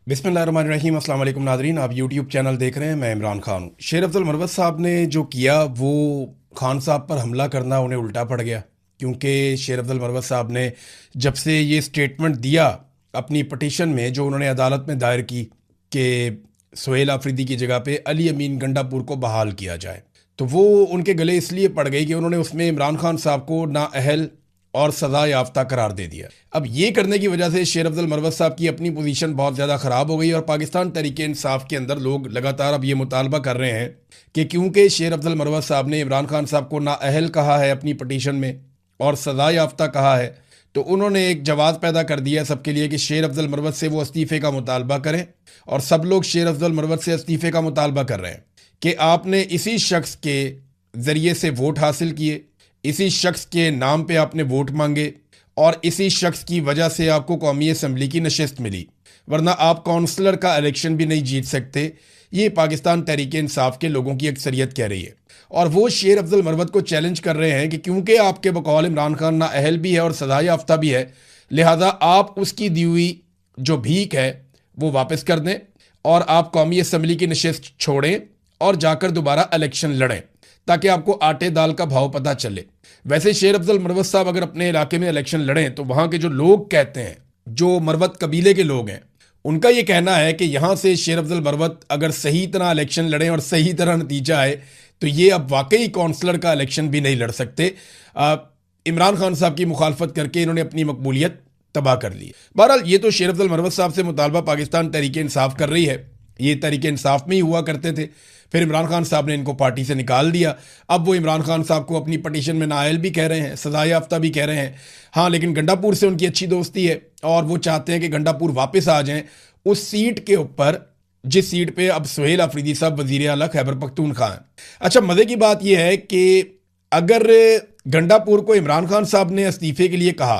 बिस्मिल्लाहिर्रहमानिर्रहीम। अस्सलाम वालेकुम नादरीन, आप यूट्यूब चैनल देख रहे हैं। मैं इमरान खान हूँ। शेर अफजल मरवत साहब ने जो किया वो खान साहब पर हमला करना उन्हें उल्टा पड़ गया, क्योंकि शेर अफजल मरवत साहब ने जब से ये स्टेटमेंट दिया अपनी पटिशन में जो उन्होंने अदालत में दायर की कि सुहेल आफरीदी की जगह पे अली अमीन गंडापुर को बहाल किया जाए, तो वो उनके गले इसलिए पड़ गई कि उन्होंने उसमें इमरान खान साहब को नाअहल और सजा याफ्ता करार दे दिया। अब ये करने की वजह से शेर अफजल मरवत साहब की अपनी पोजीशन बहुत ज़्यादा ख़राब हो गई और पाकिस्तान तहरीक इंसाफ के अंदर लोग लगातार अब ये मुतालबा कर रहे हैं कि क्योंकि शेर अफजल मरवत साहब ने इमरान खान साहब को नाअहल कहा है अपनी पटिशन में और सजा याफ्ता कहा है, तो उन्होंने एक जवाब पैदा कर दिया सबके लिए कि शेर अफजल मरवत से वो इस्तीफ़े का मुतालबा करें। और सब लोग शेर अफजल मरवत से इस्तीफ़े का मुतालबा कर रहे हैं कि आपने इसी शख्स के ज़रिए से वोट हासिल किए, इसी शख्स के नाम पे आपने वोट मांगे और इसी शख्स की वजह से आपको कौमी असम्बली की नशिस्त मिली, वरना आप काउंसलर का इलेक्शन भी नहीं जीत सकते। ये पाकिस्तान तहरीक इंसाफ के लोगों की अक्सरियत कह रही है और वो शेर अफजल मरवत को चैलेंज कर रहे हैं कि क्योंकि आपके बकौल इमरान खान नाअहल भी है और सजा याफ्ता भी है, लिहाजा आप उसकी दी हुई जो भीख है वो वापस कर दें और आप कौमी असम्बली की नशिस्त छोड़ें और जाकर दोबारा इलेक्शन लड़ें ताकि आपको आटे दाल का भाव पता चले। वैसे शेर अफजल मरवत साहब अगर अपने इलाके में इलेक्शन लड़ें तो वहाँ के जो लोग कहते हैं, जो मरवत कबीले के लोग हैं, उनका ये कहना है कि यहाँ से शेर अफजल मरवत अगर सही तरह इलेक्शन लड़ें और सही तरह नतीजा आए तो ये अब वाकई काउंसलर का इलेक्शन भी नहीं लड़ सकते। इमरान खान साहब की मुखालफत करके इन्होंने अपनी मकबूलियत तबाह कर ली। बहरहाल ये तो शेर अफजल मरवत साहब से मुतालबा पाकिस्तान तहरीक इंसाफ कर रही है, ये तहरीक इंसाफ में ही हुआ करते थे। फिर इमरान खान साहब ने इनको पार्टी से निकाल दिया। अब वो इमरान खान साहब को अपनी पटिशन में नाअहल भी कह रहे हैं, सजा याफ्ता भी कह रहे हैं। हाँ, लेकिन गंडापुर से उनकी अच्छी दोस्ती है और वो चाहते हैं कि गंडापुर वापस आ जाएं उस सीट के ऊपर जिस सीट पे अब सुहेल आफरीदी साहब वजीर आला खैबर पख्तूनख्वा हैं। अच्छा, मजे की बात यह है कि अगर गंडापुर को इमरान खान साहब ने इस्तीफे के लिए कहा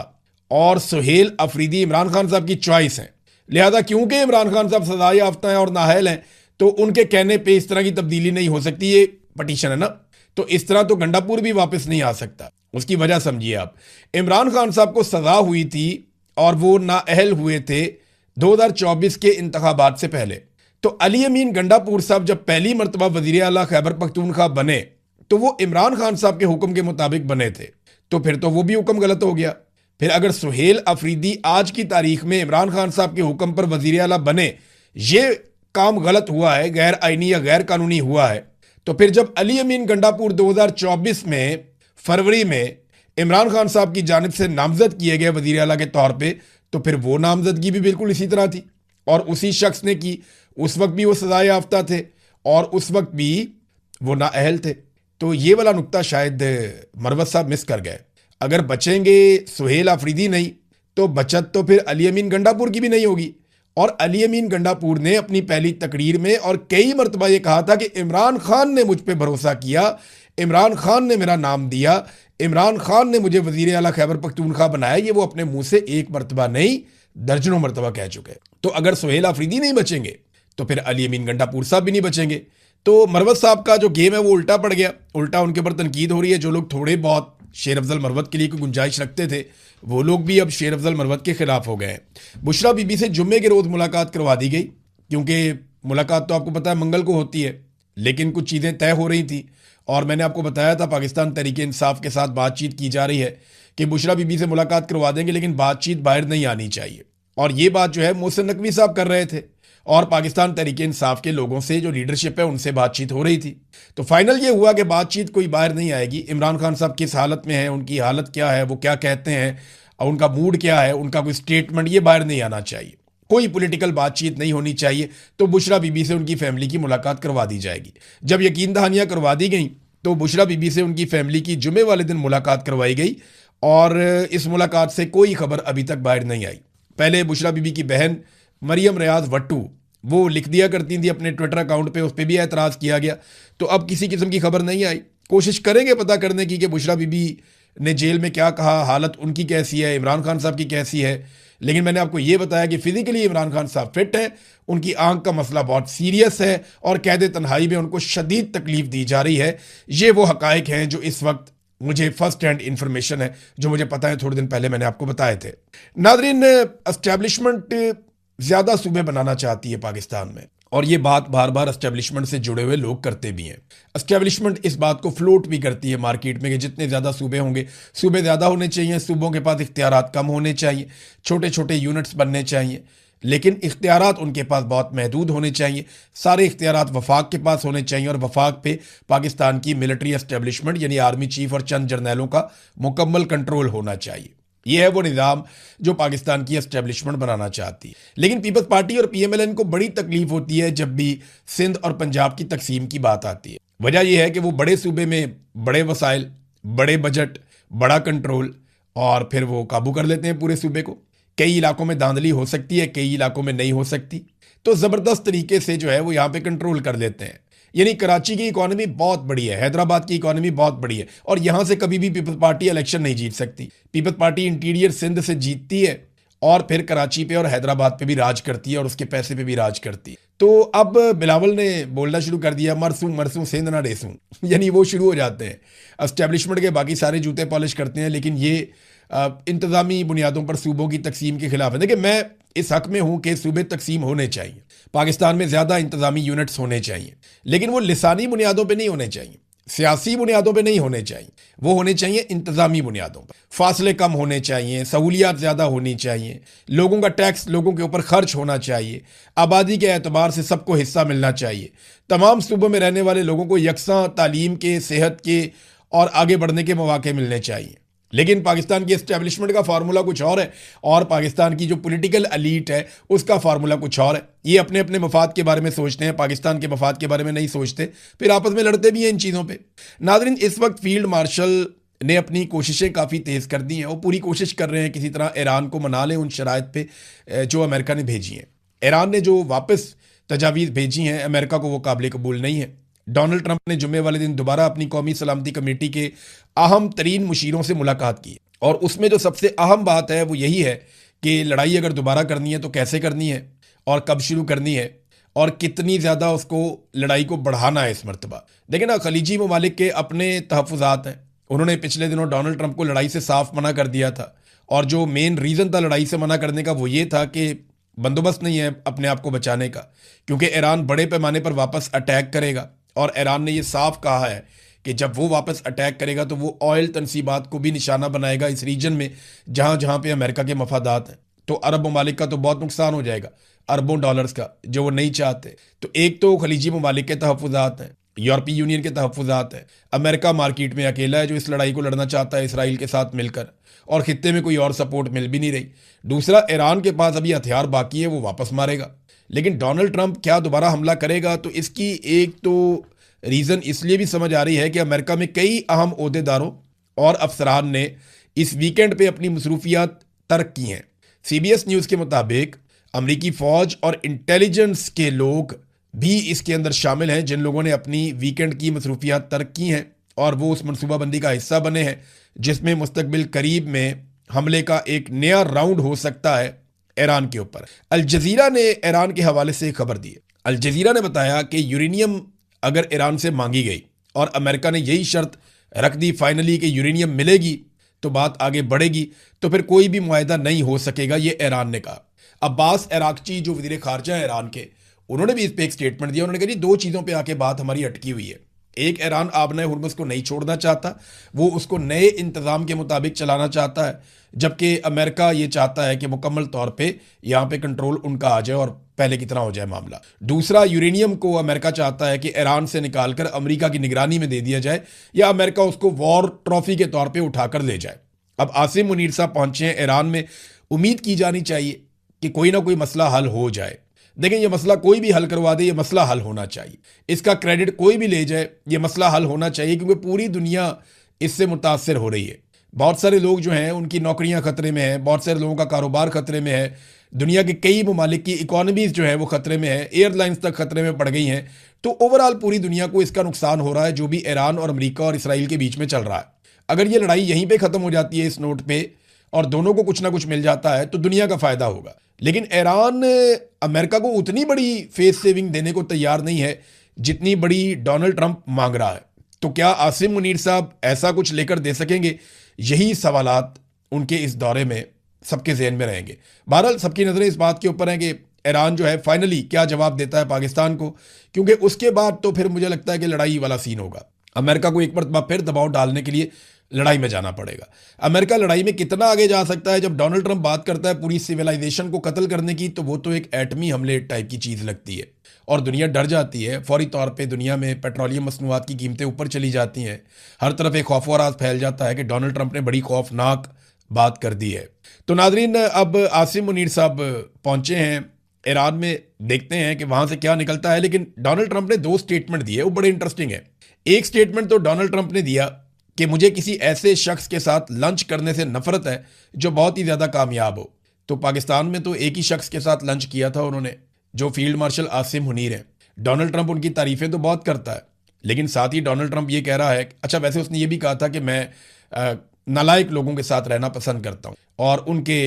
और सुहेल आफरीदी इमरान खान साहब की चॉइस है, लिहाजा क्योंकि इमरान खान साहब सजा याफ्ता हैं और नाअहल हैं तो उनके कहने पे इस तरह की तब्दीली नहीं हो सकती। ये पटिशन है ना, तो इस तरह तो गंडापुर भी वापस नहीं आ सकता। उसकी वजह समझिए आप, इमरान खान साहब को सजा हुई थी और वो नाअहल हुए थे 2024 के इंतखाबात से पहले। तो अली अमीन गंडापुर साहब जब पहली मरतबा वजीर आला खैबर पख्तूनख्वा बने तो वो इमरान खान साहब के हुक्म के मुताबिक बने थे, तो फिर तो वो भी हुक्म गलत हो गया। फिर अगर सुहेल आफरीदी आज की तारीख में इमरान खान साहब के हुक्म पर वजीर आला बने, ये काम गलत हुआ है, गैर आईनी या गैर कानूनी हुआ है, तो फिर जब अली अमीन गंडापुर 2024 में फरवरी में इमरान खान साहब की जानिब से नामजद किए गए वजीर आला के तौर पे, तो फिर वो नामजदगी भी बिल्कुल इसी तरह थी और उसी शख्स ने की। उस वक्त भी वो सजा याफ्ता थे और उस वक्त भी वो नाअहल थे। तो ये वाला नुक्ता शायद मरवत साहब मिस कर गए। अगर बचेंगे सुहेल आफरीदी नहीं तो बचत तो फिर अली अमीन गंडापुर की भी नहीं होगी। और अली अमीन गंडापुर ने अपनी पहली तकरीर में और कई मरतबा ये कहा था कि इमरान खान ने मुझ पर भरोसा किया, इमरान खान ने मेरा नाम दिया, इमरान खान ने मुझे वजीर आला खैबर पख्तूनख्वा बनाया। ये वो अपने मुंह से एक मरतबा नहीं दर्जनों मरतबा कह चुके। तो अगर सुहेल आफरीदी नहीं बचेंगे तो फिर अली अमीन गंडापुर साहब भी नहीं बचेंगे। तो मरवत साहब का जो गेम है वो उल्टा पड़ गया, उल्टा उनके ऊपर तनकीद हो रही है। जो लोग थोड़े बहुत शेर अफजल मरवत के लिए कोई गुंजाइश रखते थे वो लोग भी अब शेर अफजल मरवत के खिलाफ हो गए हैं। बुशरा बीबी से जुम्मे के रोज़ मुलाकात करवा दी गई, क्योंकि मुलाकात तो आपको पता है मंगल को होती है, लेकिन कुछ चीज़ें तय हो रही थी और मैंने आपको बताया था पाकिस्तान तहरीक इंसाफ के साथ बातचीत की जा रही है कि बुशरा बीबी से मुलाकात करवा देंगे, लेकिन बातचीत बाहर नहीं आनी चाहिए। और ये बात जो है मोहसिन नकवी साहब कर रहे थे और पाकिस्तान तहरीक इंसाफ के लोगों से जो लीडरशिप है उनसे बातचीत हो रही थी। तो फाइनल ये हुआ कि बातचीत कोई बाहर नहीं आएगी। इमरान खान साहब किस हालत में है, उनकी हालत क्या है, वो क्या कहते हैं और उनका मूड क्या है, उनका कोई स्टेटमेंट ये बाहर नहीं आना चाहिए। कोई पॉलिटिकल बातचीत नहीं होनी चाहिए। तो बुशरा बीबी से उनकी फैमिली की मुलाकात करवा दी जाएगी। जब यकीन दहानियाँ करवा दी गई तो बुशरा बीबी से उनकी फैमिली की जुमे वाले दिन मुलाकात करवाई गई और इस मुलाकात से कोई खबर अभी तक बाहर नहीं आई। पहले बुशरा बीबी की बहन मरियम रियाज वट्टू वो लिख दिया करती थी अपने ट्विटर अकाउंट पे, उस पर भी एतराज़ किया गया। तो अब किसी किस्म की खबर नहीं आई। कोशिश करेंगे पता करने की कि बुशरा बीबी ने जेल में क्या कहा, हालत उनकी कैसी है, इमरान खान साहब की कैसी है। लेकिन मैंने आपको ये बताया कि फिजिकली इमरान खान साहब फिट है, उनकी आंख का मसला बहुत सीरियस है और कैद तन्हाई में उनको शदीद तकलीफ दी जा रही है। ये वो हकायक हैं जो इस वक्त मुझे फर्स्ट हैंड इंफॉर्मेशन है, जो मुझे पता है, थोड़े दिन पहले मैंने आपको बताए थे। नादरीन, एस्टेब्लिशमेंट ज़्यादा सूबे बनाना चाहती है पाकिस्तान में, और ये बात बार बार एस्टेब्लिशमेंट से जुड़े हुए लोग करते भी हैं। एस्टेब्लिशमेंट इस बात को फ्लोट भी करती है मार्केट में कि जितने ज़्यादा सूबे होंगे, सूबे ज़्यादा होने चाहिए, सूबों के पास इख्तियारात कम होने चाहिए, छोटे छोटे यूनिट्स बनने चाहिए, लेकिन इख्तियारात उनके पास बहुत महदूद होने चाहिए। सारे इख्तियारात वफाक के पास होने चाहिए, और वफाक पे पाकिस्तान की मिलिट्री एस्टेब्लिशमेंट यानी आर्मी चीफ और चंद जर्नैलों का मुकम्मल कंट्रोल होना चाहिए। यह है वो निज़ाम जो पाकिस्तान की एस्टेब्लिशमेंट बनाना चाहती है। लेकिन पीपल्स पार्टी और पीएमएलएन को बड़ी तकलीफ होती है जब भी सिंध और पंजाब की तकसीम की बात आती है। वजह यह है कि वो बड़े सूबे में बड़े वसाइल, बड़े बजट, बड़ा कंट्रोल, और फिर वो काबू कर लेते हैं पूरे सूबे को। कई इलाकों में धांधली हो सकती है, कई इलाकों में नहीं हो सकती, तो ज़बरदस्त तरीके से जो है वो यहाँ पे कंट्रोल कर लेते हैं। यानी कराची की इकॉनमी बहुत बड़ी है, हैदराबाद की इकॉनमी बहुत बड़ी है, और यहां से कभी भी पीपल्स पार्टी इलेक्शन नहीं जीत सकती। पीपल्स पार्टी इंटीरियर सिंध से जीतती है और फिर कराची पे और हैदराबाद पे भी राज करती है और उसके पैसे पे भी राज करती है। तो अब बिलावल ने बोलना शुरू कर दिया, मरसूं मरसूं सिंध ना डेसूं, यानी वो शुरू हो जाते हैं। एस्टेब्लिशमेंट के बाकी सारे जूते पॉलिश करते हैं, लेकिन ये इंतजामी बुनियादों पर सूबों की तकसीम के खिलाफ है। देखिए, मैं इस हक में हूं कि सूबे तकसीम होने चाहिए, पाकिस्तान में ज़्यादा इंतजामी यूनिट्स होने चाहिए, लेकिन वो लिसानी बुनियादों पे नहीं होने चाहिए, सियासी बुनियादों पे नहीं होने चाहिए, वो होने चाहिए इंतजामी बुनियादों पर। फासले कम होने चाहिए, सहूलियात ज़्यादा होनी चाहिए, लोगों का टैक्स लोगों के ऊपर खर्च होना चाहिए, आबादी के एतबार से सबको हिस्सा मिलना चाहिए, तमाम सूबों में रहने वाले लोगों को यकसां तालीम के, सेहत के और आगे बढ़ने के मौके मिलने चाहिए। लेकिन पाकिस्तान की एस्टेब्लिशमेंट का फार्मूला कुछ और है, और पाकिस्तान की जो पॉलिटिकल एलीट है उसका फार्मूला कुछ और है। ये अपने अपने मफाद के बारे में सोचते हैं, पाकिस्तान के मफाद के बारे में नहीं सोचते, फिर आपस में लड़ते भी हैं इन चीज़ों पे। नाज़रीन, इस वक्त फील्ड मार्शल ने अपनी कोशिशें काफ़ी तेज़ कर दी हैं। वो पूरी कोशिश कर रहे हैं किसी तरह ईरान को मना लें उन शराइत पे जो अमेरिका ने भेजी हैं। ईरान ने जो वापस तजावीज़ भेजी हैं, अमेरिका को वो काबिल कबूल नहीं है। डोनाल्ड ट्रंप ने जुम्मे वाले दिन दोबारा अपनी कौमी सलामती कमेटी के अहम तरीन मुशीरों से मुलाकात की, और उसमें जो सबसे अहम बात है वो यही है कि लड़ाई अगर दोबारा करनी है तो कैसे करनी है, और कब शुरू करनी है, और कितनी ज़्यादा उसको लड़ाई को बढ़ाना है इस मरतबा। देखिए ना, खलीजी ममालिक के अपने तहफ़्फ़ुज़ात हैं। उन्होंने पिछले दिनों डोनाल्ड ट्रंप को लड़ाई से साफ मना कर दिया था, और जो मेन रीज़न था लड़ाई से मना करने का वो ये था कि बंदोबस्त नहीं है अपने आप को बचाने का, क्योंकि ईरान बड़े पैमाने पर वापस अटैक करेगा, और ईरान ने ये साफ कहा है कि जब वो वापस अटैक करेगा तो वो ऑयल तनसीबात को भी निशाना बनाएगा इस रीजन में जहाँ जहाँ पे अमेरिका के मफादात हैं। तो अरब ममालिक का तो बहुत नुकसान हो जाएगा, अरबों डॉलर्स का, जो वो नहीं चाहते। तो एक तो खलीजी ममालिक के तहफ़्फ़ुज़ात हैं, यूरोपीय यूनियन के तहफ़्फ़ुज़ात हैं, अमेरिका मार्केट में अकेला है जो इस लड़ाई को लड़ना चाहता है इसराइल के साथ मिलकर, और खित्ते में कोई और सपोर्ट मिल भी नहीं रही। दूसरा, ईरान के पास अभी हथियार बाकी है, वो वापस मारेगा। लेकिन डोनाल्ड ट्रंप क्या दोबारा हमला करेगा? तो इसकी एक तो रीज़न इसलिए भी समझ आ रही है कि अमेरिका में कई अहम ओहदेदारों और अफसरान ने इस वीकेंड पे अपनी मसरूफियात तर्क की हैं। CBS न्यूज़ के मुताबिक अमरीकी फ़ौज और इंटेलिजेंस के लोग भी इसके अंदर शामिल हैं, जिन लोगों ने अपनी वीकेंड की मसरूफियात तर्क की हैं, और वो उस मनसूबाबंदी का हिस्सा बने हैं जिसमें मुस्तकबिल करीब में हमले का एक नया राउंड हो सकता है ईरान के ऊपर। अल जज़ीरा ने ईरान के हवाले से खबर दी है। अल जज़ीरा ने बताया कि यूरेनियम अगर ईरान से मांगी गई और अमेरिका ने यही शर्त रख दी फाइनली कि यूरेनियम मिलेगी तो बात आगे बढ़ेगी, तो फिर कोई भी मुआहदा नहीं हो सकेगा, ये ईरान ने कहा। अब्बास अराक्ची जो वज़ीर ख़ारजा है ईरान के, उन्होंने भी इस पर एक स्टेटमेंट दिया। उन्होंने कहा जी, दो चीज़ों पर आके बात हमारी अटकी हुई है। एक, ईरान आबनाए हुर्मुज़ को नहीं छोड़ना चाहता, वो उसको नए इंतज़ाम के मुताबिक चलाना चाहता है, जबकि अमेरिका ये चाहता है कि मुकम्मल तौर पे यहाँ पे कंट्रोल उनका आ जाए और पहले की तरह हो जाए मामला। दूसरा, यूरेनियम को अमेरिका चाहता है कि ईरान से निकालकर अमेरिका की निगरानी में दे दिया जाए, या अमेरिका उसको वॉर ट्रॉफी के तौर पे उठाकर ले जाए। अब आसिम मुनीर साहब पहुंचे हैं ईरान में, उम्मीद की जानी चाहिए कि कोई ना कोई मसला हल हो जाए। देखें, ये मसला कोई भी हल करवा दे, ये मसला हल होना चाहिए, इसका क्रेडिट कोई भी ले जाए, ये मसला हल होना चाहिए, क्योंकि पूरी दुनिया इससे मुतासर हो रही है। बहुत सारे लोग जो हैं उनकी नौकरियां खतरे में हैं, बहुत सारे लोगों का कारोबार खतरे में है, दुनिया के कई ममालिक की इकॉनमीज जो है वो खतरे में है, एयरलाइंस तक खतरे में पड़ गई हैं। तो ओवरऑल पूरी दुनिया को इसका नुकसान हो रहा है जो भी ईरान और अमेरिका और इसराइल के बीच में चल रहा है। अगर ये लड़ाई यहीं पे ख़त्म हो जाती है इस नोट पे, और दोनों को कुछ ना कुछ मिल जाता है, तो दुनिया का फ़ायदा होगा। लेकिन ईरान अमेरिका को उतनी बड़ी फेस सेविंग देने को तैयार नहीं है जितनी बड़ी डोनाल्ड ट्रंप मांग रहा है। तो क्या आसिम मुनीर साहब ऐसा कुछ लेकर दे सकेंगे? यही सवालात उनके इस दौरे में सबके जहन में रहेंगे। बहरहाल सबकी नज़रें इस बात के ऊपर हैं कि ईरान जो है फाइनली क्या जवाब देता है पाकिस्तान को, क्योंकि उसके बाद तो फिर मुझे लगता है कि लड़ाई वाला सीन होगा। अमेरिका को एक मरतबा फिर दबाव डालने के लिए लड़ाई में जाना पड़ेगा। अमेरिका लड़ाई में कितना आगे जा सकता है? जब डोनाल्ड ट्रंप बात करता है पूरी सिविलाइजेशन को कत्ल करने की, तो वो तो एक एटमी हमले टाइप की चीज़ लगती है और दुनिया डर जाती है। फौरी तौर पे दुनिया में पेट्रोलियम मसनूआत की कीमतें ऊपर चली जाती हैं। हर तरफ एक खौफ व राज फैल जाता है कि डोनाल्ड ट्रंप ने बड़ी खौफनाक बात कर दी है। तो नाजरीन, अब आसिम मुनीर साहब पहुंचे हैं ईरान में, देखते हैं कि वहां से क्या निकलता है। लेकिन डोनाल्ड ट्रंप ने 2 स्टेटमेंट दिए, वो बड़े इंटरेस्टिंग है। एक स्टेटमेंट तो डोनाल्ड ट्रंप ने दिया कि मुझे किसी ऐसे शख्स के साथ लंच करने से नफरत है जो बहुत ही ज़्यादा कामयाब हो। तो पाकिस्तान में तो एक ही शख्स के साथ लंच किया था उन्होंने, जो फील्ड मार्शल आसिम मुनीर हैं। डोनाल्ड ट्रंप उनकी तारीफें तो बहुत करता है, लेकिन साथ ही डोनाल्ड ट्रंप ये कह रहा है, अच्छा वैसे उसने ये भी कहा था कि मैं नालायक लोगों के साथ रहना पसंद करता हूँ और उनके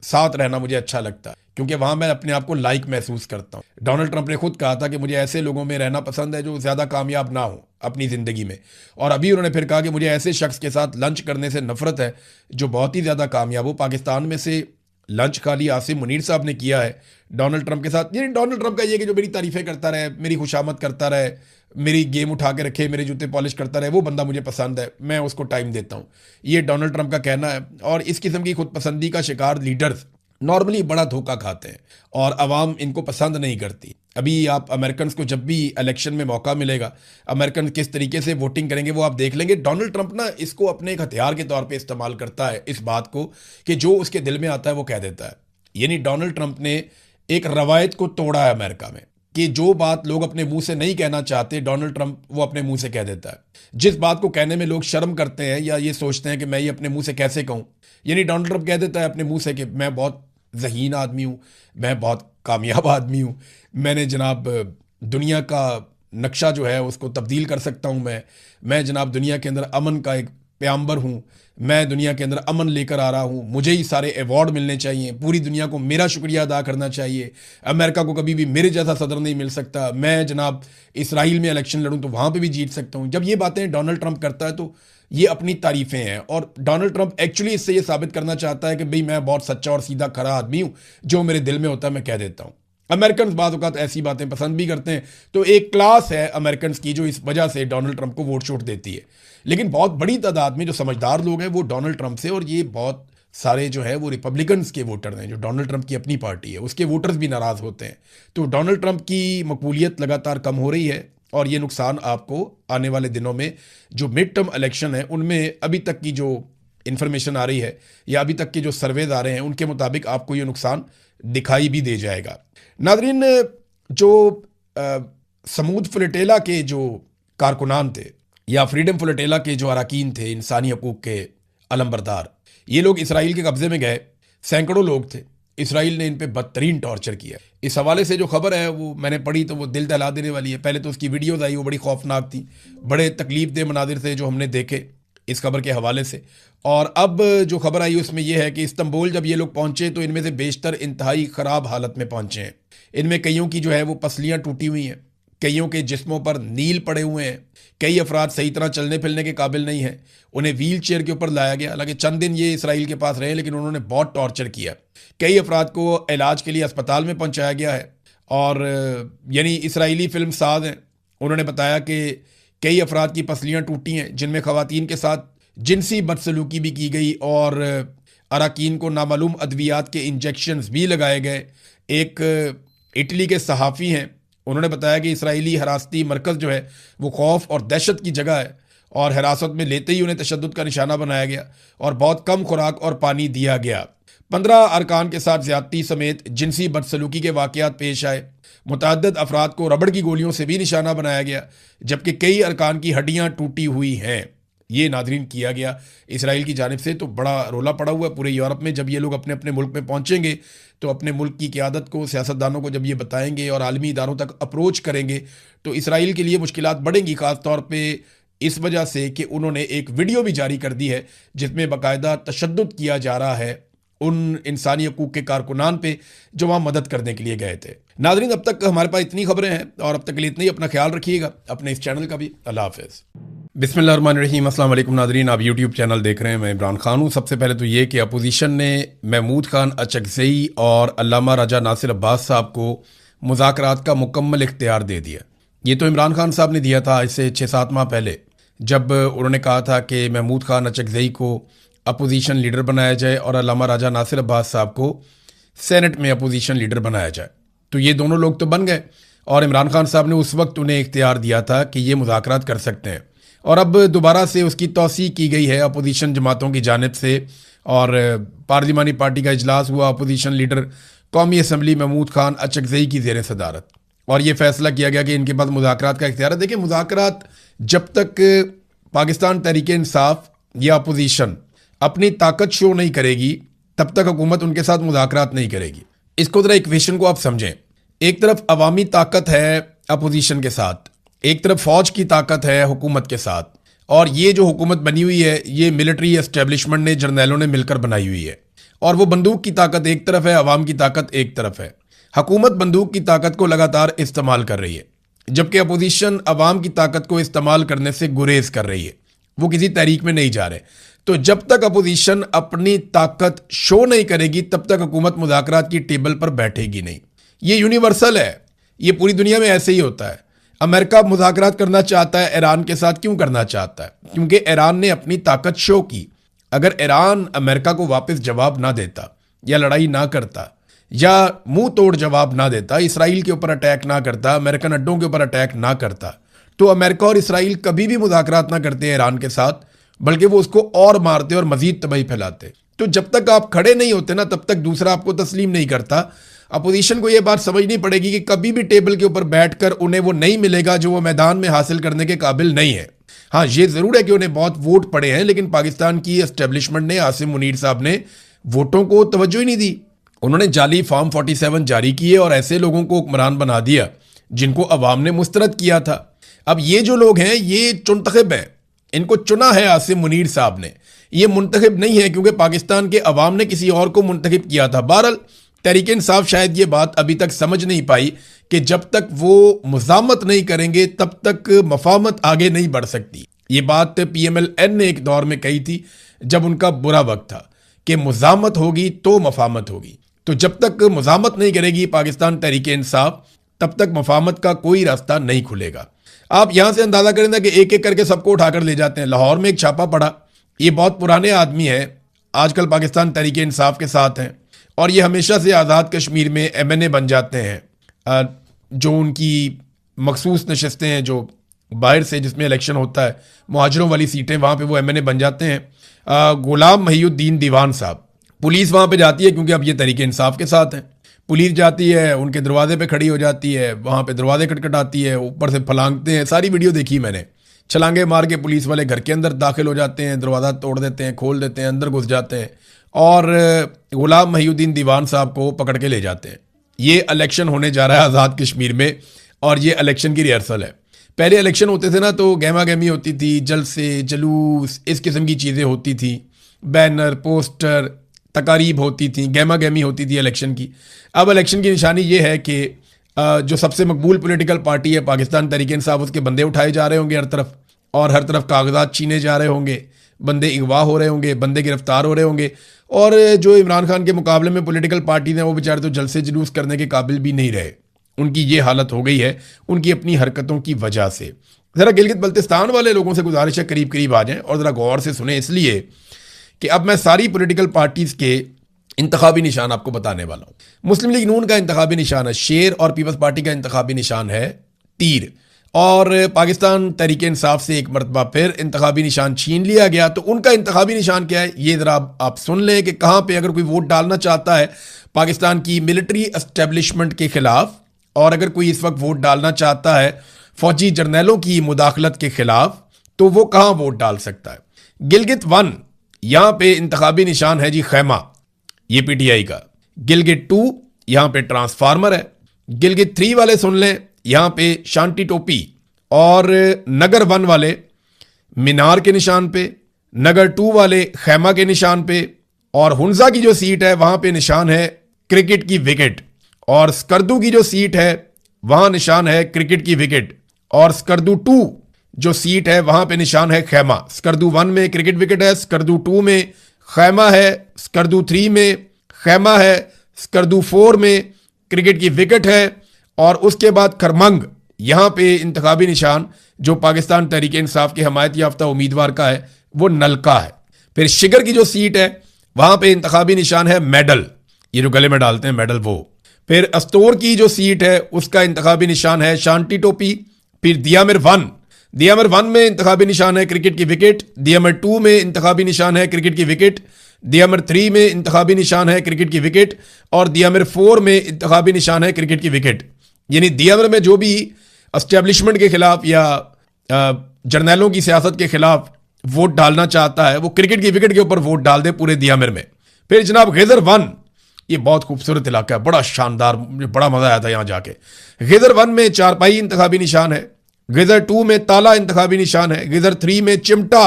साथ रहना मुझे अच्छा लगता है, क्योंकि वहां मैं अपने आप को लाइक महसूस करता हूं। डोनाल्ड ट्रंप ने खुद कहा था कि मुझे ऐसे लोगों में रहना पसंद है जो ज़्यादा कामयाब ना हो अपनी ज़िंदगी में। और अभी उन्होंने फिर कहा कि मुझे ऐसे शख्स के साथ लंच करने से नफरत है जो बहुत ही ज़्यादा कामयाब हो। पाकिस्तान में से लंच खाली आसिम मुनीर साहब ने किया है डोनाल्ड ट्रंप के साथ। ये डोनाल्ड ट्रंप का ये कि जो मेरी तारीफें करता रहे, मेरी खुशामद करता रहे, मेरी गेम उठा के रखे, मेरे जूते पॉलिश करता रहे, वो बंदा मुझे पसंद है, मैं उसको टाइम देता हूँ। ये डोनाल्ड ट्रंप का कहना है। और इस किस्म की खुद पसंदी का शिकार लीडर्स नॉर्मली बड़ा धोखा खाते हैं और अवाम इनको पसंद नहीं करती। अभी आप अमेरिकन को जब भी इलेक्शन में मौका मिलेगा, अमेरिकन किस तरीके से वोटिंग करेंगे वो आप देख लेंगे। डोनाल्ड ट्रंप ना इसको अपने एक हथियार के तौर पे इस्तेमाल करता है, इस बात को कि जो उसके दिल में आता है वो कह देता है। यानी डोनाल्ड ट्रंप ने एक रवायत को तोड़ा है अमेरिका में कि जो बात लोग अपने मुंह से नहीं कहना चाहते, डोनाल्ड ट्रंप वो अपने मुंह से कह देता है। जिस बात को कहने में लोग शर्म करते हैं या ये सोचते हैं कि मैं ये अपने मुंह से कैसे कहूं, यानी डोनाल्ड ट्रंप कह देता है अपने मुंह से कि मैं बहुत ज़हीन आदमी हूँ, मैं बहुत कामयाब आदमी हूँ, मैंने जनाब दुनिया का नक्शा जो है उसको तब्दील कर सकता हूँ। मैं जनाब दुनिया के अंदर अमन का एक प्याम्बर हूँ, मैं दुनिया के अंदर अमन लेकर आ रहा हूँ, मुझे ही सारे अवार्ड मिलने चाहिए, पूरी दुनिया को मेरा शुक्रिया अदा करना चाहिए, अमेरिका को कभी भी मेरे जैसा सदर नहीं मिल सकता, मैं जनाब इसराइल में इलेक्शन लड़ूँ तो वहाँ पे भी जीत सकता हूँ। जब ये बातें डोनाल्ड ट्रंप करता है तो ये अपनी तारीफें हैं और डोनाल्ड ट्रंप एक्चुअली इससे ये साबित करना चाहता है कि भाई मैं बहुत सच्चा और सीधा खरा आदमी हूँ, जो मेरे दिल में होता है मैं कह देता हूँ। अमेरिकन बाज़ औक़ात ऐसी बातें पसंद भी करते हैं, तो एक क्लास है अमेरिकन की जो इस वजह से डोनाल्ड ट्रंप को वोट छूट देती है। लेकिन बहुत बड़ी तादाद में जो समझदार लोग हैं वो डोनाल्ड ट्रंप से, और ये बहुत सारे जो है वो रिपब्लिकन्स के वोटर हैं, जो डोनाल्ड ट्रंप की अपनी पार्टी है उसके वोटर्स भी नाराज़ होते हैं। तो डोनाल्ड ट्रंप की मकबूलियत लगातार कम हो रही है और ये नुकसान आपको आने वाले दिनों में जो मिड टर्म इलेक्शन है उनमें अभी तक की जो इन्फॉर्मेशन आ रही है या अभी तक के जो सर्वेज आ रहे हैं उनके मुताबिक आपको ये नुकसान दिखाई भी दे जाएगा। नाजरीन, जो समूद फ्लोटेला के जो कारकुनान थे या फ्रीडम फ्लोटेला के जो अरकान थे, इंसानी हकूक़ के अलमबरदार, ये लोग इसराइल के कब्ज़े में गए, सैकड़ों लोग थे। इसराइल ने इन पे बदतरीन टॉर्चर किया। इस हवाले से जो खबर है वो मैंने पढ़ी तो वो दिल दहला देने वाली है। पहले तो उसकी वीडियोज़ आई, वो बड़ी खौफनाक थी, बड़े तकलीफ दे मनाजिर थे जो हमने देखे इस खबर के हवाले से। और अब जो खबर आई उसमें यह है कि इस्तांबुल जब ये लोग पहुंचे तो इनमें से बेशतर इंतहाई ख़राब हालत में पहुंचे हैं। इनमें कईयों की जो है वो पसलियाँ टूटी हुई हैं, कईयों के जिस्मों पर नील पड़े हुए हैं, कई अफराद सही तरह चलने फिरने के काबिल नहीं हैं, उन्हें व्हील चेयर के ऊपर लाया गया। हालांकि चंद दिन ये इसराइल के पास रहे लेकिन उन्होंने बहुत टॉर्चर किया। कई अफराद को इलाज के लिए अस्पताल में पहुंचाया गया है। और यानी इसराइली फिल्म साज हैं, उन्होंने बताया कि कई अफराद की पसलियाँ टूटी हैं जिनमें ख़वातीन के साथ जिनसी बदसलूकी भी की गई और अरकान को नामालूम अद्वियात के इंजेक्शंस भी लगाए गए। एक इटली के सहाफ़ी हैं, उन्होंने बताया कि इसराइली हिरासती मरकज़ जो है वो खौफ और दहशत की जगह है और हिरासत में लेते ही उन्हें तशद्दुद का निशाना बनाया गया और बहुत कम खुराक और पानी दिया गया। 15 अरकान के साथ ज़्यादती समेत जिनसी बदसलूकी के वाक़यात पेश आए। मुतअद्दिद अफराद को रबड़ की गोलियों से भी निशाना बनाया गया, जबकि कई अरकान की हड्डियाँ टूटी हुई हैं। ये नाजरीन किया गया इसराइल की जानिब से। तो बड़ा रोला पड़ा हुआ है पूरे यूरोप में। जब ये लोग अपने अपने मुल्क में पहुंचेंगे तो अपने मुल्क की क़यादत को, सियासतदानों को जब ये बताएंगे और आलमी इदारों तक अप्रोच करेंगे तो इसराइल के लिए मुश्किलात बढ़ेंगी, ख़ास तौर पे इस वजह से कि उन्होंने एक वीडियो भी जारी कर दी है जिसमें बाकायदा तशद्दुद किया जा रहा है उन इंसानी हकूक़ के कारकुनान पे जो वहाँ मदद करने के लिए गए थे। नाजरीन, अब तक हमारे पास इतनी खबरें हैं और अब तक के लिए इतना ही। अपना ख्याल रखिएगा, अपने इस चैनल का भी। अल्लाह हाफ़िज़। बिस्मिल्लाहिर्रहमानिर्रहीम। अस्सलाम वालेकुम नादरीन, आप यूट्यूब चैनल देख रहे हैं। मैं इमरान खान हूँ। सबसे पहले तो ये कि अपोजिशन ने महमूद खान अचकज़ई और अल्लामा राजा नासिर अब्बास साहब को मुज़ाकरात का मुकम्मल इख्तियार दे दिया। ये तो इमरान खान साहब ने दिया था आज से 6-7 माह पहले, जब उन्होंने कहा था कि महमूद खान अचकज़ई को अपोजिशन लीडर बनाया जाए और अल्लामा राजा नासिर अब्बास साहब को सेनेट में अपोजिशन लीडर बनाया जाए। तो ये दोनों लोग तो बन गए और इमरान खान साहब ने उस वक्त उन्हें इख्तियार दिया था कि ये मुज़ाकरात कर सकते हैं। और अब दोबारा से उसकी तौसीक़ की गई है अपोजिशन जमातों की जानिब से और पार्लिमानी पार्टी का इजलास हुआ। अपोजिशन लीडर कौमी असम्बली महमूद खान अचकज़ई की ज़ेर सदारत, और ये फैसला किया गया कि इनके पास मुज़ाकरात का इख्तियार है। देखिए, मुज़ाकरात जब तक पाकिस्तान तहरीक इंसाफ या अपोजिशन अपनी ताकत शो नहीं करेगी तब तक हुकूमत उनके साथ मुज़ाकरात नहीं करेगी। इसको ज़रा इक्वेशन को आप समझें। एक तरफ अवामी ताकत है अपोजिशन के साथ, एक तरफ फौज की ताकत है हुकूमत के साथ, और ये जो हुकूमत बनी हुई है ये मिलिट्री एस्टेब्लिशमेंट ने, जर्नैलों ने मिलकर बनाई हुई है। और वो बंदूक की ताकत एक तरफ है, अवाम की ताकत एक तरफ है। हुकूमत बंदूक की ताकत को लगातार इस्तेमाल कर रही है, जबकि अपोजिशन अवाम की ताकत को इस्तेमाल करने से गुरेज कर रही है। वो किसी तहरीक में नहीं जा रहे। तो जब तक अपोजिशन अपनी ताकत शो नहीं करेगी तब तक हुकूमत मुज़ाकरात की टेबल पर बैठेगी नहीं। ये यूनिवर्सल है, ये पूरी दुनिया में ऐसे ही होता है। अमेरिका मुज़ाकरात करना चाहता है ईरान के साथ, क्यों करना चाहता है? क्योंकि ईरान ने अपनी ताकत शो की। अगर ईरान अमेरिका को वापस जवाब ना देता या लड़ाई ना करता या मुंह तोड़ जवाब ना देता, इसराइल के ऊपर अटैक ना करता, अमेरिकन अड्डों के ऊपर अटैक ना करता, तो अमेरिका और इसराइल कभी भी मुज़ाकरात ना करते ईरान के साथ, बल्कि वो उसको और मारते और मजीद तबाही फैलाते। तो जब तक आप खड़े नहीं होते ना तब तक दूसरा आपको तस्लीम नहीं करता। अपोजिशन को यह बात समझनी पड़ेगी कि कभी भी टेबल के ऊपर बैठकर उन्हें वो नहीं मिलेगा जो वो मैदान में हासिल करने के काबिल नहीं है। हाँ, ये ज़रूर है कि उन्हें बहुत वोट पड़े हैं, लेकिन पाकिस्तान की एस्टेब्लिशमेंट ने, आसिम मुनीर साहब ने वोटों को तवज्जो ही नहीं दी। उन्होंने जाली फॉर्म 47 जारी किए और ऐसे लोगों को हुक्मरान बना दिया जिनको अवाम ने मुस्तरद किया था। अब ये जो लोग हैं ये चुनतखब हैं, इनको चुना है आसिम मुनीर साहब ने, ये मुंतखब नहीं है क्योंकि पाकिस्तान के अवाम ने किसी और को मुंतखब किया था। बहरहाल तहरीक इंसाफ शायद ये बात अभी तक समझ नहीं पाई कि जब तक वो मुज़ामत नहीं करेंगे तब तक मफामत आगे नहीं बढ़ सकती। ये बात PMLN ने एक दौर में कही थी जब उनका बुरा वक्त था कि मुज़ामत होगी तो मफामत होगी। तो जब तक मुज़ामत नहीं करेगी पाकिस्तान तहरीक इंसाफ तब तक मफामत का कोई रास्ता नहीं खुलेगा। आप यहां से अंदाजा करें ना कि एक एक करके सबको उठाकर ले जाते हैं। लाहौर में एक छापा पड़ा, ये बहुत पुराने आदमी है, आजकल पाकिस्तान तहरीक इंसाफ के साथ हैं और ये हमेशा से आज़ाद कश्मीर में MNA बन जाते हैं। जो उनकी मखसूस नशस्तें हैं जो बाहर से जिसमें इलेक्शन होता है, मुहाजिरों वाली सीटें, वहाँ पे वो MNA बन जाते हैं। गुलाम महिउद्दीन दीवान साहब, पुलिस वहाँ पे जाती है क्योंकि अब ये तहरीक इंसाफ के साथ हैं। पुलिस जाती है, उनके दरवाजे पे खड़ी हो जाती है, वहाँ पे दरवाजे खटखटाती है, ऊपर से फलांगते हैं। सारी वीडियो देखी मैंने। छलांगे मार के पुलिस वाले घर के अंदर दाखिल हो जाते हैं, दरवाज़ा तोड़ देते हैं, खोल देते हैं, अंदर घुस जाते हैं और गुलाम महिउद्दीन दीवान साहब को पकड़ के ले जाते हैं। ये इलेक्शन होने जा रहा है आज़ाद कश्मीर में और ये इलेक्शन की रिहर्सल है। पहले इलेक्शन होते थे ना तो गहमा गहमी होती थी, जलसे, जुलूस, इस किस्म की चीज़ें होती थी, बैनर, पोस्टर, तकारीब होती थी, गहमा गहमी होती थी इलेक्शन की। अब इलेक्शन की निशानी ये है कि जो सबसे मकबूल पॉलिटिकल पार्टी है पाकिस्तान तहरीक इंसाफ, उसके बंदे उठाए जा रहे होंगे हर तरफ और हर तरफ कागजात छीने जा रहे होंगे, बंदे अगवा हो रहे होंगे, बंदे गिरफ्तार हो रहे होंगे। और जो इमरान खान के मुकाबले में पॉलिटिकल पार्टी हैं वो बेचारे तो जलसे जुलूस करने के काबिल भी नहीं रहे। उनकी ये हालत हो गई है उनकी अपनी हरकतों की वजह से। ज़रा गिलगित बल्तिस्तान वाले लोगों से गुजारिश है करीब करीब आ जाएं और ज़रा गौर से सुने, इसलिए कि अब मैं सारी पॉलिटिकल पार्टीज़ के इंतखाबी निशान आपको बताने वाला हूँ। मुस्लिम लीग नून का इंतखाबी निशान है शेर और पीपल्स पार्टी का इंतखाबी निशान है तीर। और पाकिस्तान तहरीक इंसाफ से एक मरतबा फिर इंतखाबी निशान छीन लिया गया। तो उनका इंतखाबी निशान क्या है ये ज़रा आप सुन लें कि कहाँ पे अगर कोई वोट डालना चाहता है पाकिस्तान की मिलिट्री एस्टेब्लिशमेंट के खिलाफ, और अगर कोई इस वक्त वोट डालना चाहता है फौजी जर्नैलों की मुदाखलत के खिलाफ, तो वो कहाँ वोट डाल सकता है। गिलगित 1 यहाँ पे इंतखाबी निशान है जी खैमा, ये PTI का। गिलगित 2 यहाँ पे ट्रांसफार्मर है। गिलगित 3 वाले सुन लें, यहाँ पे शांति टोपी। और नगर 1 वाले मीनार के निशान पे, नगर 2 वाले खैमा के निशान पे, और हुंजा की जो सीट है वहां पे निशान है क्रिकेट की विकेट, और स्कर्दू की जो सीट है वहां निशान है क्रिकेट की विकेट, और स्कर्दू 2 जो सीट है वहां पे निशान है खैमा। स्कर्दू 1 में क्रिकेट विकेट है, स्कर्दू 2 में खैमा है, स्कर्दू 3 में खैमा है, स्कर्दू 4 में क्रिकेट की विकेट है। और उसके बाद खरमंग, यहां पे इंतखाबी निशान जो पाकिस्तान तहरीक इंसाफ के हमायत याफ्ता उम्मीदवार का है वो नलका है। फिर शिगर की जो सीट है वहां पे इंतखाबी निशान है मेडल, ये जो गले में डालते हैं मेडल वो। फिर अस्तोर की जो सीट है उसका इंतखाबी निशान है शांति टोपी। फिर दियामिर 1 में इंतखाबी निशान है क्रिकेट की विकेट। दियामिर 2 में इंतखाबी निशान है क्रिकेट की विकेट। दियामिर 3 में इंतखाबी निशान है क्रिकेट की विकेट। और दियामिर 4 में इंतखाबी निशान है क्रिकेट की विकेट। यानी दियामिर में जो भी एस्टेब्लिशमेंट के खिलाफ या जर्नैलों की सियासत के खिलाफ वोट डालना चाहता है वो क्रिकेट की विकेट के ऊपर वोट डाल दे पूरे दियामिर में। फिर जनाब गैदर 1, ये बहुत खूबसूरत इलाका है, बड़ा शानदार, मुझे बड़ा मजा आया था यहां जाके। गैदर 1 में चारपाई इंतखाबी निशान है। गैदर 2 में ताला इंतखाबी निशान है। गैदर 3 में चिमटा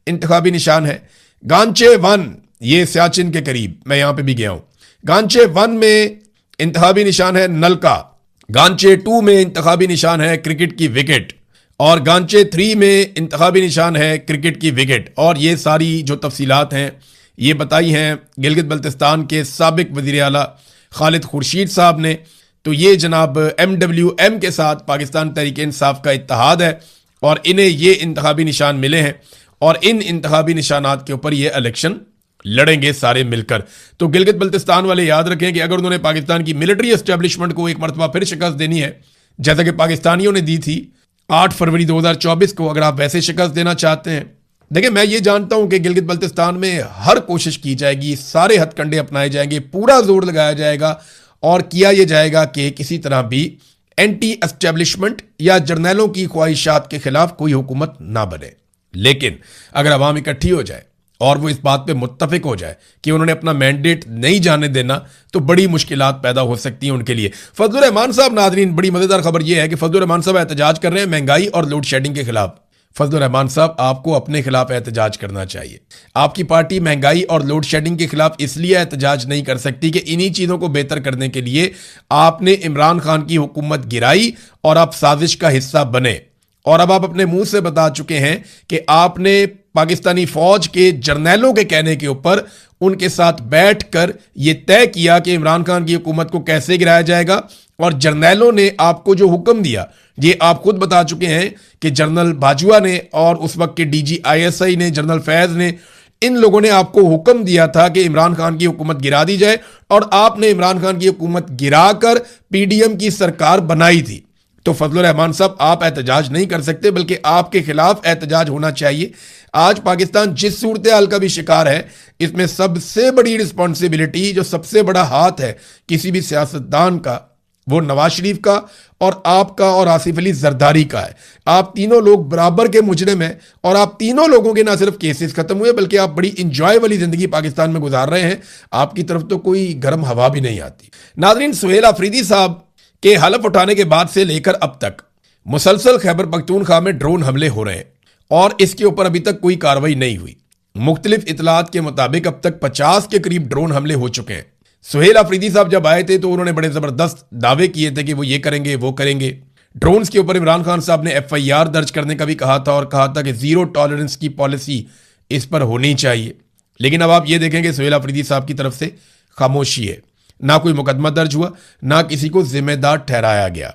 इंतखाबी निशान है। गांचे 1, ये सियाचिन के करीब, मैं यहां पे भी गया हूं। गांचे 1 में इंतखाबी निशान है नलका। गांचे 2 में इंतखाबी निशान है क्रिकेट की विकेट। और गांचे 3 में इंतखाबी निशान है क्रिकेट की विकेट। और ये सारी जो तफसीलात हैं ये बताई हैं गिलगित बल्तिस्तान के साबिक वज़ीर आला खालिद खुर्शीद साहब ने। तो ये जनाब MWM के साथ पाकिस्तान तहरीक इंसाफ का इत्तेहाद है और इन्हें ये इंतखाबी निशान मिले हैं और इन इंतखाबी निशानात के ऊपर ये इलेक्शन लड़ेंगे सारे मिलकर। तो गिलगित बल्तिस्तान वाले याद रखें कि अगर उन्होंने पाकिस्तान की मिलिट्री एस्टेब्लिशमेंट को एक मरतबा फिर शिकस्त देनी है जैसा कि पाकिस्तानियों ने दी थी 8 फरवरी 2024 को, अगर आप वैसे शिकस्त देना चाहते हैं, देखिए मैं ये जानता हूं कि गिलगित बल्तिस्तान में हर कोशिश की जाएगी, सारे हथकंडे अपनाए जाएंगे, पूरा जोर लगाया जाएगा और किया यह जाएगा कि किसी तरह भी एंटी एस्टेब्लिशमेंट या जर्नैलों की ख्वाहिशात के खिलाफ कोई हुकूमत ना बने। लेकिन अगर अवाम इकट्ठी हो जाए और वो इस बात पे मुत्तफिक हो जाए कि उन्होंने अपना मैंडेट नहीं जाने देना तो बड़ी मुश्किलात पैदा हो सकती हैं उनके लिए। फजलुर रहमान साहब, नाजरीन बड़ी मजेदार खबर यह है कि फजलुर रहमान साहब एहतजाज कर रहे हैं महंगाई और लोड शेडिंग के खिलाफ। फजलुर रहमान साहब, आपको अपने खिलाफ एहतजाज करना चाहिए। आपकी पार्टी महंगाई और लोड शेडिंग के खिलाफ इसलिए एहतजाज नहीं कर सकती कि इन्हीं चीजों को बेहतर करने के लिए आपने इमरान खान की हुकूमत गिराई और आप साजिश का हिस्सा बने। और अब आप अपने मुंह से बता चुके हैं कि आपने पाकिस्तानी फौज के जर्नैलों के कहने के ऊपर उनके साथ बैठकर यह तय किया कि इमरान खान की हुकूमत को कैसे गिराया जाएगा। और जर्नैलों ने आपको जो हुक्म दिया ये आप खुद बता चुके हैं कि जनरल बाजवा ने और उस वक्त के DG ISI ने, जनरल फैज ने, इन लोगों ने आपको हुक्म दिया था कि इमरान खान की हुकूमत गिरा दी जाए और आपने इमरान खान की हुकूमत गिराकर PDM की सरकार बनाई थी। तो फजलुर रहमान साहब, आप एहतजाज नहीं कर सकते बल्कि आपके खिलाफ एहतजाज होना चाहिए। आज पाकिस्तान जिस सूरत हाल का भी शिकार है इसमें सबसे बड़ी रिस्पॉन्सिबिलिटी, जो सबसे बड़ा हाथ है किसी भी सियासतदान का, वो नवाज शरीफ का और आपका और आसिफ अली जरदारी का है। आप तीनों लोग बराबर के मुजरिम हैं और आप तीनों लोगों के ना सिर्फ केसेस खत्म हुए बल्कि आप बड़ी इंजॉय वाली जिंदगी पाकिस्तान में गुजार रहे हैं। आपकी तरफ तो कोई गर्म हवा भी नहीं आती। नाजरीन, सुहेल अफरीदी साहब के हलफ उठाने के बाद से लेकर अब तक मुसलसल खैबर पख्तूनख्वा में ड्रोन हमले हो रहे हैं और इसके ऊपर अभी तक कोई कार्रवाई नहीं हुई। मुख्तलिफ इतलात के मुताबिक अब तक 50 के करीब ड्रोन हमले हो चुके हैं। सुहेल अफरीदी साहब जब आए थे तो उन्होंने बड़े जबरदस्त दावे किए थे कि वो ये करेंगे वो करेंगे। ड्रोन्स के ऊपर इमरान खान साहब ने FIR दर्ज करने का भी कहा था और कहा था कि जीरो टॉलरेंस की पॉलिसी इस पर होनी चाहिए। लेकिन अब आप ये देखें कि सुहेल अफरीदी साहब की तरफ से खामोशी है, ना कोई मुकदमा दर्ज हुआ, ना किसी को जिम्मेदार ठहराया गया।